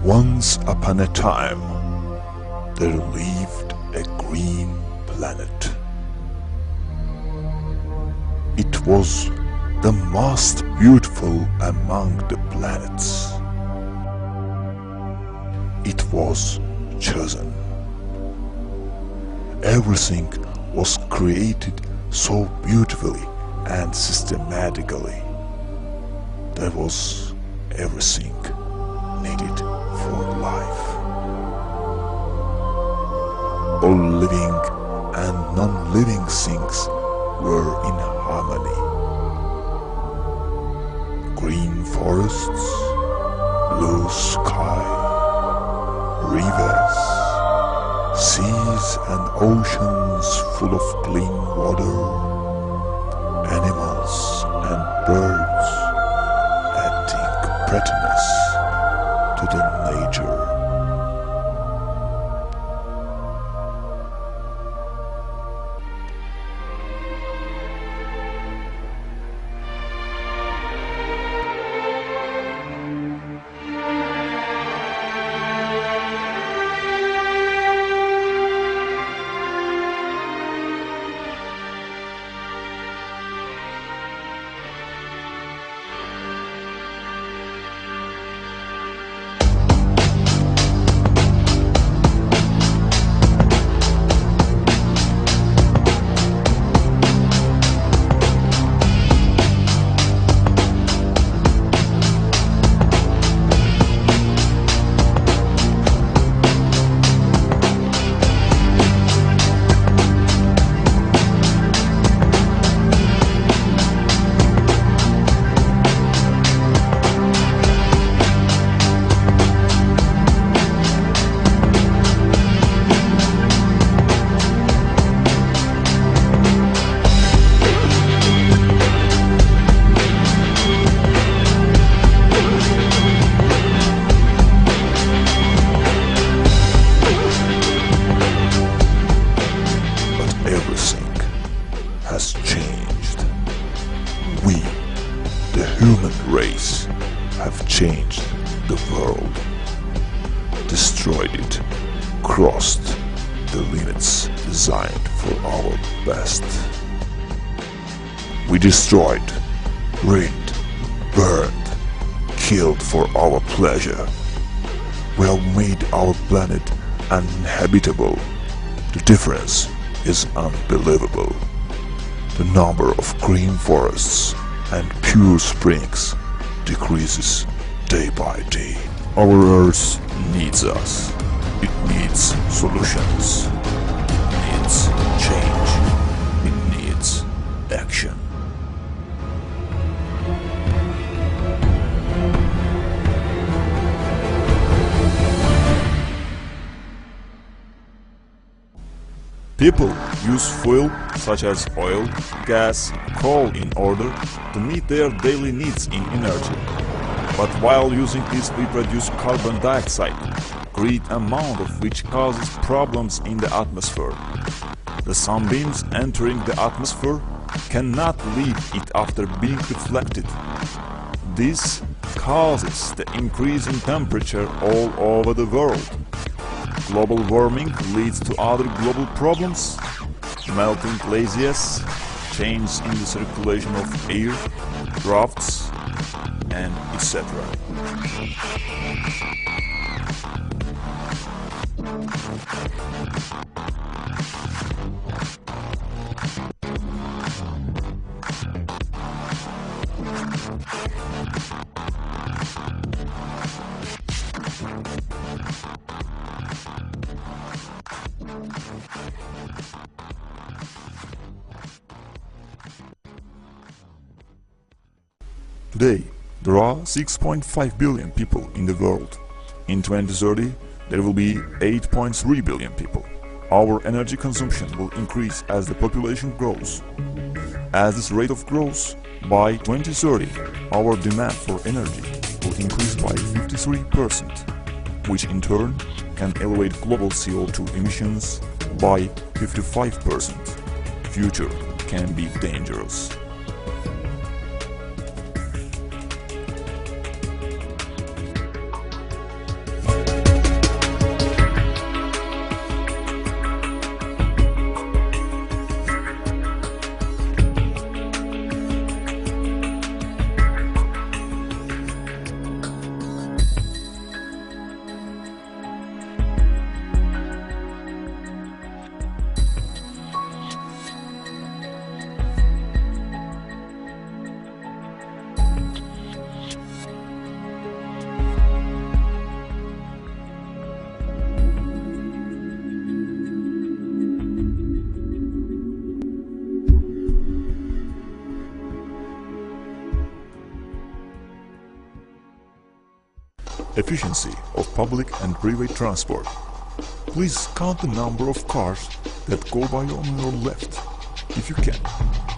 Once upon a time, there lived a green planet. It was the most beautiful among the planets. It was chosen. Everything was created so beautifully and systematically. There was everything needed for life. All living and non-living things were in harmony. Green forests, blue sky, rivers, seas and oceans full of clean water, animals and birds adding prettiness to the nature. Has changed. We, the human race, have changed the world, destroyed it, crossed the limits designed for our best. We destroyed, ruined, burned, killed for our pleasure. We have made our planet uninhabitable. The difference is unbelievable. The number of green forests and pure springs decreases day by day. Our Earth needs us. It needs solutions. It needs change. It needs action. People use fuel such as oil, gas, coal in order to meet their daily needs in energy. But while using this we produce carbon dioxide, great amount of which causes problems in the atmosphere. The sunbeams entering the atmosphere cannot leave it after being reflected. This causes the increase in temperature all over the world. Global warming leads to other global problems, melting glaciers, change in the circulation of air, droughts, and etc. Today, there are 6.5 billion people in the world. In 2030, there will be 8.3 billion people. Our energy consumption will increase as the population grows. As this rate of growth, by 2030, our demand for energy will increase by 53%, which in turn can elevate global CO2 emissions by 55%. Future can be dangerous. Efficiency of public and private transport. Please count the number of cars that go by on your left, if you can,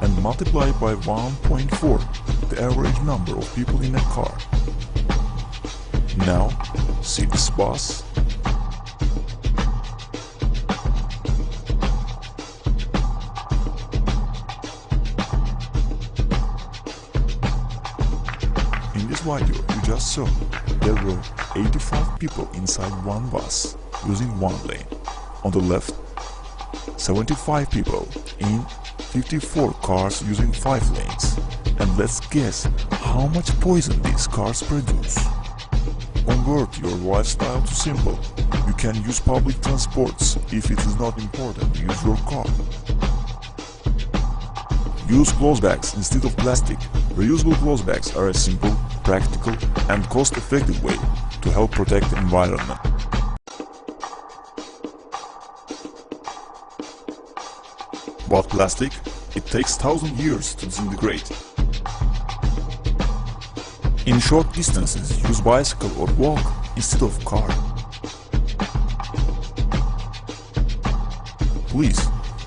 and multiply by 1.4 the average number of people in a car. Now, see this bus? In this video you just saw, there were 85 people inside one bus using one lane. On the left, 75 people in 54 cars using 5 lanes. And let's guess how much poison these cars produce. Convert your lifestyle to simple. You can use public transports if it is not important. Use your car. Use cloth bags instead of plastic. Reusable cloth bags are a simple, practical and cost-effective way to help protect the environment. But plastic? It takes 1,000 years to disintegrate. In short distances, use bicycle or walk instead of car. Please,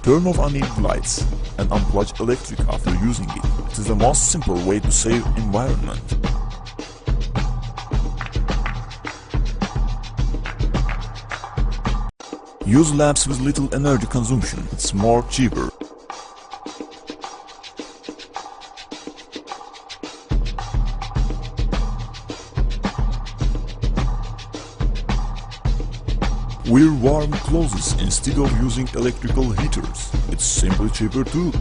turn off unneeded lights and unplug electric after using it. It is the most simple way to save environment. Use lamps with little energy consumption. It's more cheaper. Wear warm clothes instead of using electrical heaters. It's simply cheaper too.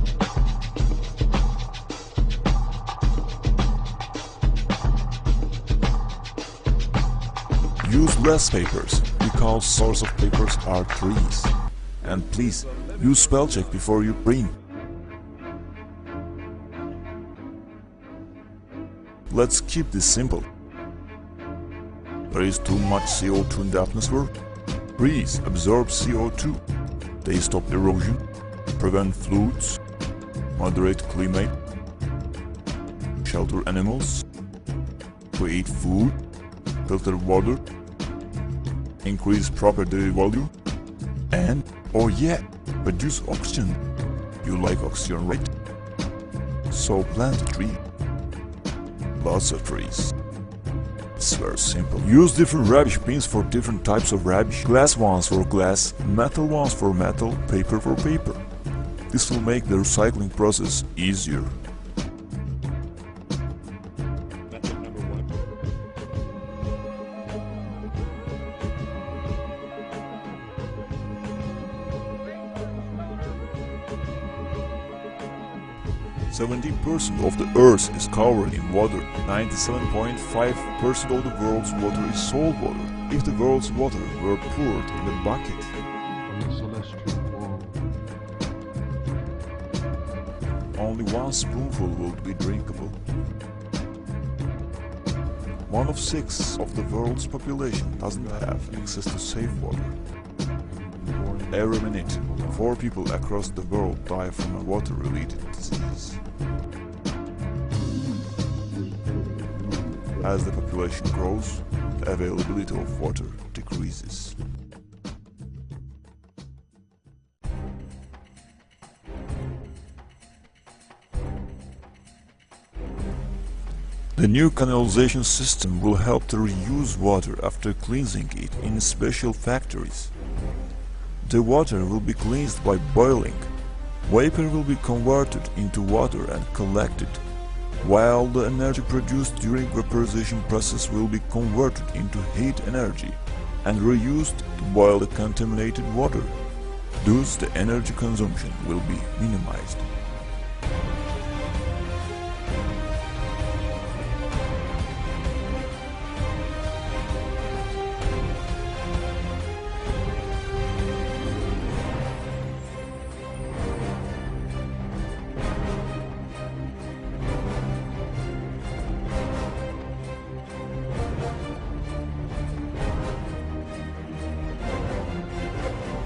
Use less papers, because source of papers are trees. And please, use spell check before you print. Let's keep this simple. There is too much CO2 in the atmosphere. Trees absorb CO2. They stop erosion, prevent floods, moderate climate, shelter animals, create food, filter water, increase property value, and, oh yeah, produce oxygen. You like oxygen, right? So plant a tree. Lots of trees. It's very simple. Use different rubbish bins for different types of rubbish. Glass ones for glass, metal ones for metal, paper for paper. This will make the recycling process easier. Method number 1. 70% of the Earth is covered in water. 97.5% of the world's water is salt water. If the world's water were poured in a bucket, only 1 spoonful would be drinkable. 1 of 6 of the world's population doesn't have access to safe water. Every minute, 4 people across the world die from a water-related disease. As the population grows, the availability of water decreases. The new canalization system will help to reuse water after cleansing it in special factories. The water will be cleansed by boiling. Vapor will be converted into water and collected, while the energy produced during vaporization process will be converted into heat energy and reused to boil the contaminated water. Thus, the energy consumption will be minimized.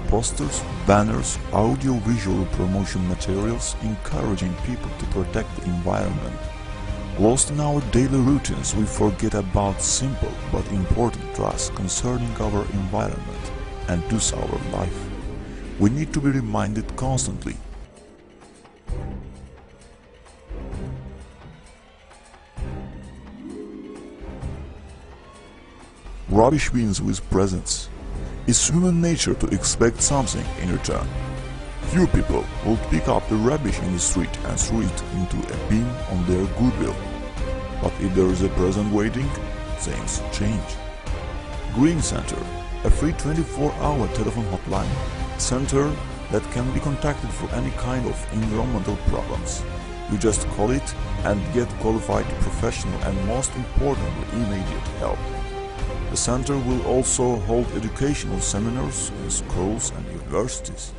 Posters, banners, audio-visual promotion materials encouraging people to protect the environment. Lost in our daily routines, we forget about simple but important tasks concerning our environment and thus our life. We need to be reminded constantly. Rubbish wins with presents. It's human nature to expect something in return. Few people will pick up the rubbish in the street and throw it into a bin on their goodwill. But if there is a present waiting, things change. Green Center, a free 24-hour telephone hotline, center that can be contacted for any kind of environmental problems. You just call it and get qualified professional and most importantly immediate help. The center will also hold educational seminars in schools and universities.